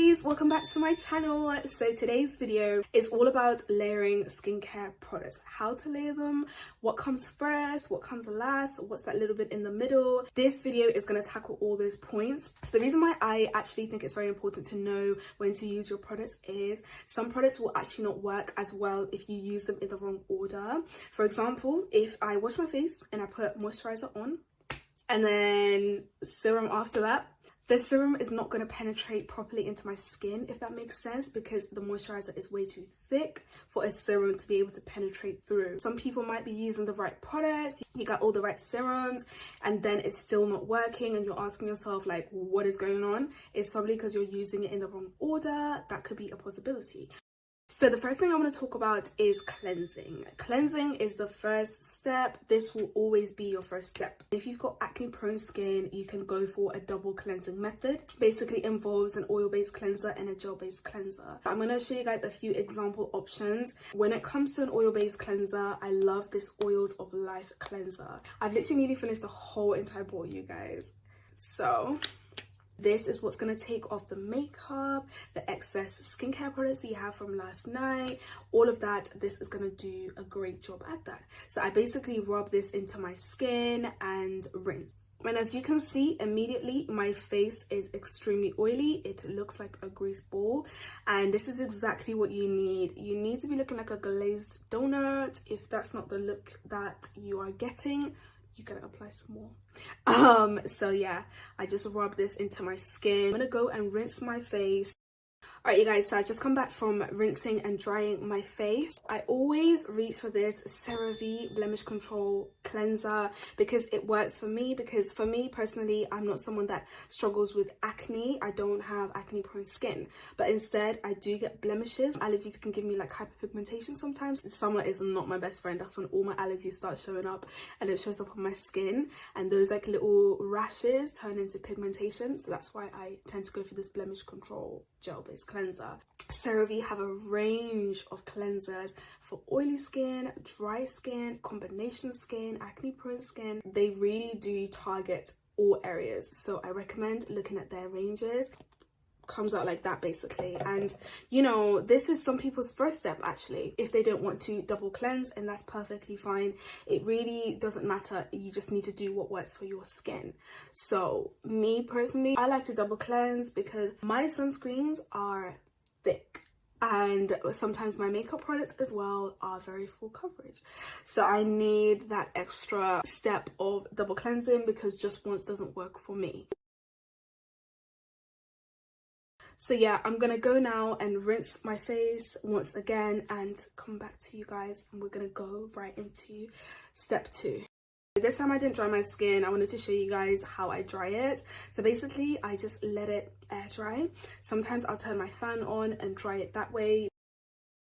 guys, welcome back to my channel. So today's video is all about layering skincare products, how to layer them, what comes first, what comes last, what's that little bit in the middle. This video is going to tackle all those points. So the reason why I actually think it's very important to know when to use your products is some products will actually not work as well if you use them in the wrong order. For example, if I wash my face and I put moisturizer on and then serum after that, the serum is not going to penetrate properly into my skin, if that makes sense, because the moisturizer is way too thick for a serum to be able to penetrate through. Some people might be using the right products, you got all the right serums, and then it's still not working, and you're asking yourself, like, what is going on? It's probably because you're using it in the wrong order. That could be a possibility. So the first thing I want to talk about is cleansing. Cleansing is the first step. This will always be your first step. If you've got acne prone skin, you can go for a double cleansing method. Basically involves an oil-based cleanser and a gel-based cleanser. I'm going to show you guys a few example options. When it comes to an oil-based cleanser, I love this Oils of Life cleanser. I've literally nearly finished the whole entire bottle, you guys. So this is what's going to take off the makeup, the excess skincare products that you have from last night, all of that. This is going to do a great job at that. So I basically rub this into my skin and rinse. And as you can see, immediately my face is extremely oily. It looks like a grease ball, and this is exactly what you need. You need to be looking like a glazed donut. If that's not the look that you are getting, you gotta apply some more. So yeah, I just rub this into my skin. I'm gonna go and rinse my face. Alright, you guys, so I just come back from rinsing and drying my face. I always reach for this CeraVe Blemish Control Cleanser because it works for me. Because for me personally, I'm not someone that struggles with acne. I don't have acne prone skin, but instead I do get blemishes. Allergies can give me like hyperpigmentation sometimes. Summer is not my best friend. That's when all my allergies start showing up, and it shows up on my skin, and those like little rashes turn into pigmentation. So that's why I tend to go for this Blemish Control gel-based cleanser. CeraVe have a range of cleansers for oily skin, dry skin, combination skin, acne prone skin. They really do target all areas, so I recommend looking at their ranges. Comes out like that basically, and you know, this is some people's first step actually if they don't want to double cleanse, and that's perfectly fine. It really doesn't matter. You just need to do what works for your skin. So me personally, I like to double cleanse because my sunscreens are thick, and sometimes my makeup products as well are very full coverage, so I need that extra step of double cleansing because just once doesn't work for me. So yeah, I'm gonna go now and rinse my face once again and come back to you guys, and we're gonna go right into step 2. This time I didn't dry my skin. I wanted to show you guys how I dry it. So basically I just let it air dry. Sometimes I'll turn my fan on and dry it that way,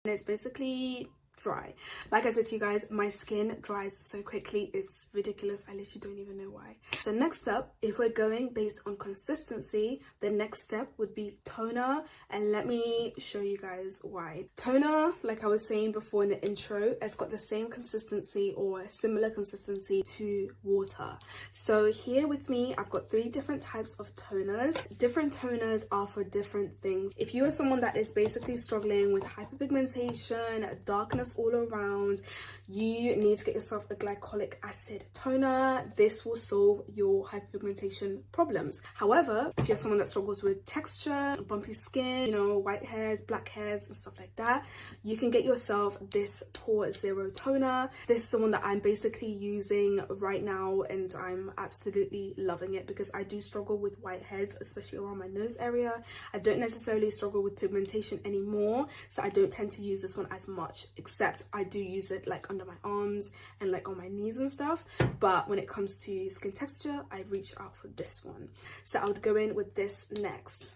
and it's basically dry. Like I said to you guys, my skin dries so quickly, it's ridiculous. I literally don't even know why. So next up, if we're going based on consistency, the next step would be toner, and let me show you guys why. Toner, like I was saying before in the intro, has got the same consistency or similar consistency to water. So here with me, I've got 3 different types of toners. Different toners are for different things. If you are someone that is basically struggling with hyperpigmentation, darkness all around, you need to get yourself a glycolic acid toner. This will solve your hyperpigmentation problems. However, if you're someone that struggles with texture, bumpy skin, you know, white hairs, black hairs and stuff like that, you can get yourself this Pore Zero toner. This is the one that I'm basically using right now, and I'm absolutely loving it because I do struggle with whiteheads, especially around my nose area. I don't necessarily struggle with pigmentation anymore, so I don't tend to use this one as much, except I do use it like under my arms and like on my knees and stuff. But when it comes to skin texture, I reach out for this one. So I would go in with this next.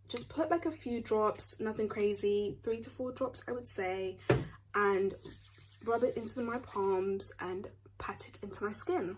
Just put like a few drops, nothing crazy, 3 to 4 drops I would say, and rub it into my palms and pat it into my skin.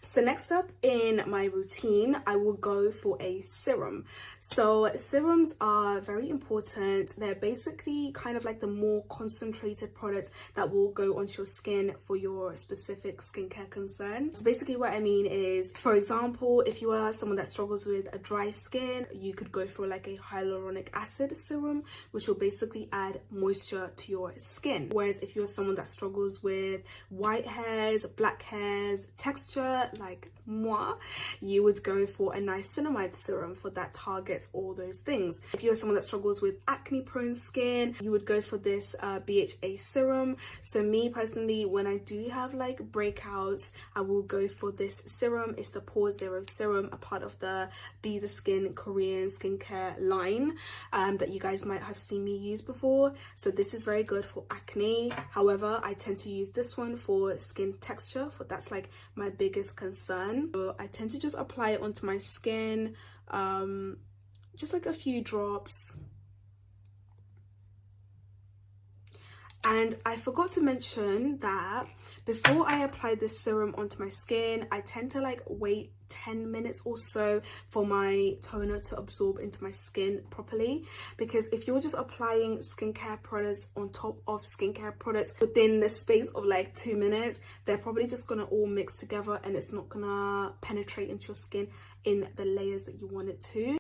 So next up in my routine, I will go for a serum. So serums are very important. They're basically kind of like the more concentrated products that will go onto your skin for your specific skincare concern. So basically what I mean is, for example, if you are someone that struggles with a dry skin, you could go for like a hyaluronic acid serum, which will basically add moisture to your skin. Whereas if you're someone that struggles with white hairs, black hairs, texture, like moi, you would go for a niacinamide serum for that targets all those things. If you're someone that struggles with acne prone skin, you would go for this BHA serum. So me personally, when I do have like breakouts, I will go for this serum. It's the Pore Zero serum, a part of the Be The Skin Korean skincare line that you guys might have seen me use before. So this is very good for acne. However, I tend to use this one for skin texture, for that's like my biggest concern. So I tend to just apply it onto my skin, just like a few drops. And I forgot to mention that before I apply this serum onto my skin, I tend to like wait 10 minutes or so for my toner to absorb into my skin properly, because if you're just applying skincare products on top of skincare products within the space of like 2 minutes, they're probably just gonna all mix together and it's not gonna penetrate into your skin in the layers that you want it to.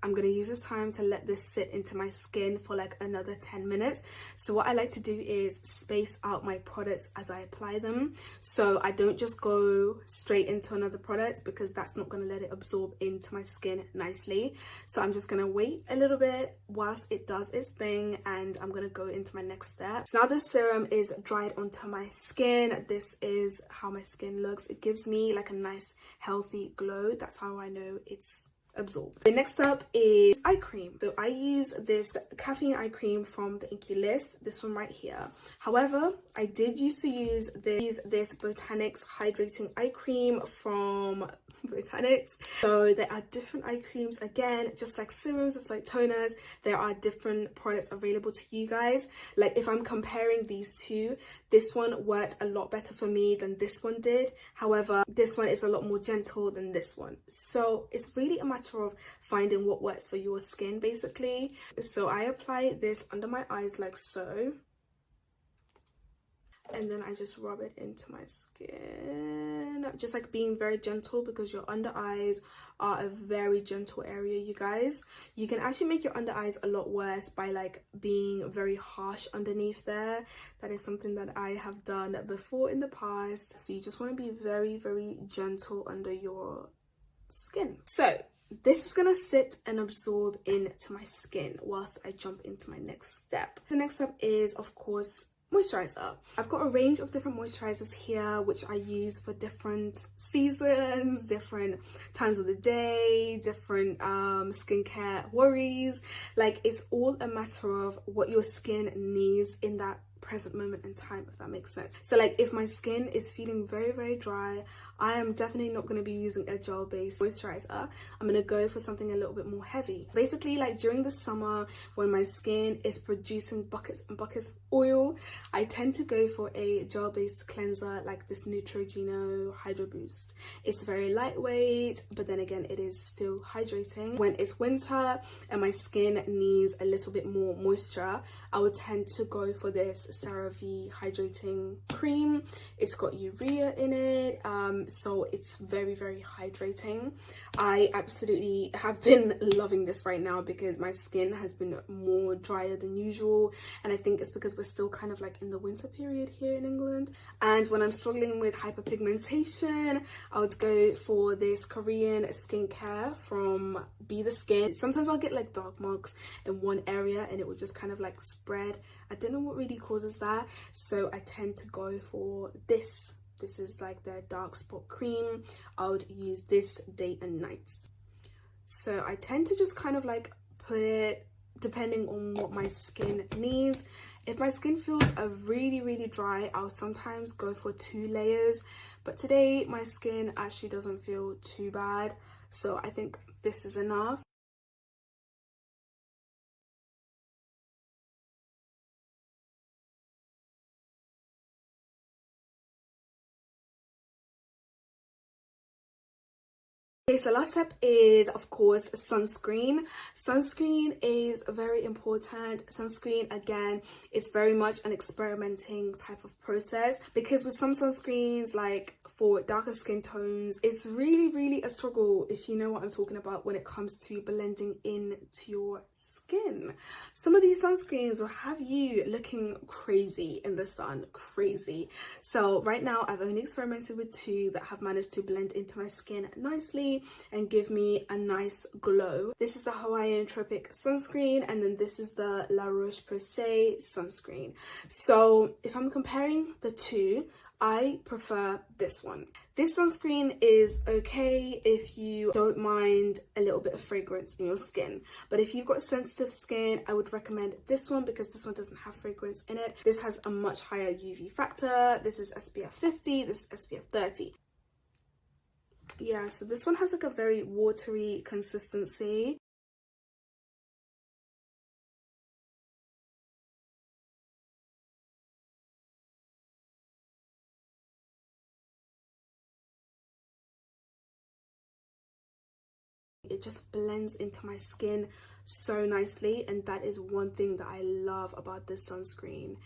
I'm going to use this time to let this sit into my skin for like another 10 minutes. So what I like to do is space out my products as I apply them. So I don't just go straight into another product, because that's not going to let it absorb into my skin nicely. So I'm just going to wait a little bit whilst it does its thing, and I'm going to go into my next step. So now this serum is dried onto my skin. This is how my skin looks. It gives me like a nice healthy glow. That's how I know it's absorbed. The next up is eye cream. So I use this caffeine eye cream from the Inky List, this one right here. However, I did used to use this Botanics hydrating eye cream from Botanics. So there are different eye creams, again, just like serums, just like toners, there are different products available to you guys. Like if I'm comparing these two, this one worked a lot better for me than this one did. However, this one is a lot more gentle than this one. So it's really a matter of finding what works for your skin basically. So I apply this under my eyes like so, and then I just rub it into my skin, just like being very gentle, because your under eyes are a very gentle area, you guys. You can actually make your under eyes a lot worse by like being very harsh underneath there. That is something that I have done before in the past. So you just want to be very, very gentle under your skin. So this is gonna sit and absorb into my skin whilst I jump into my next step. The next step is, of course, moisturizer. I've got a range of different moisturizers here, which I use for different seasons, different times of the day, different skincare worries. Like, it's all a matter of what your skin needs in that present moment in time, if that makes sense. So like if my skin is feeling very, very dry, I am definitely not going to be using a gel based moisturizer. I'm going to go for something a little bit more heavy. Basically, like during the summer when my skin is producing buckets and buckets of oil, I tend to go for a gel based cleanser like this Neutrogena Hydro Boost. It's very lightweight, but then again it is still hydrating. When it's winter and my skin needs a little bit more moisture, I would tend to go for this CeraVe hydrating cream. It's got urea in it, so it's very, very hydrating. I absolutely have been loving this right now because my skin has been more drier than usual, and I think it's because we're still kind of like in the winter period here in England. And when I'm struggling with hyperpigmentation, I would go for this Korean skincare from Be The Skin. Sometimes I'll get like dark marks in one area and it would just kind of like spread. I don't know what really causes that, so I tend to go for this. This is like the dark spot cream. I would use this day and night. So I tend to just kind of like put it depending on what my skin needs. If my skin feels really dry, I'll sometimes go for 2 layers, but today my skin actually doesn't feel too bad, so I think this is enough. Okay, so last step is, of course, sunscreen. Sunscreen is very important. Sunscreen, again, is very much an experimenting type of process, because with some sunscreens, like for darker skin tones, it's really a struggle, if you know what I'm talking about, when it comes to blending into your skin. Some of these sunscreens will have you looking crazy in the sun, crazy. So right now, I've only experimented with 2 that have managed to blend into my skin nicely and give me a nice glow. This is the Hawaiian Tropic sunscreen, and then this is the La Roche-Posay sunscreen. So if I'm comparing the 2, I prefer this one. This sunscreen is okay if you don't mind a little bit of fragrance in your skin, but if you've got sensitive skin, I would recommend this one because this one doesn't have fragrance in it. This has a much higher UV factor. This is SPF 50, this is SPF 30. Yeah, so this one has like a very watery consistency. It just blends into my skin so nicely, and that is one thing that I love about this sunscreen.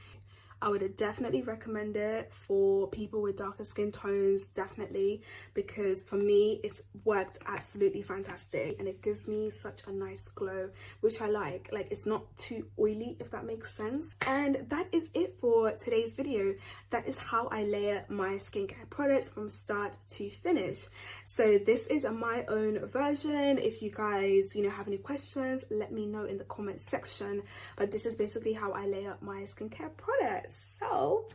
I would definitely recommend it for people with darker skin tones, definitely, because for me it's worked absolutely fantastic and it gives me such a nice glow, which I like. Like, it's not too oily, if that makes sense. And that is it for today's video. That is how I layer my skincare products from start to finish. So this is my own version. If you guys, have any questions, let me know in the comment section. But this is basically how I layer my skincare products. So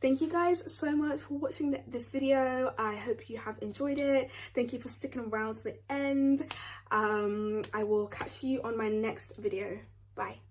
thank you guys so much for watching this video. I hope you have enjoyed it. Thank you for sticking around to the end. I will catch you on my next video. Bye.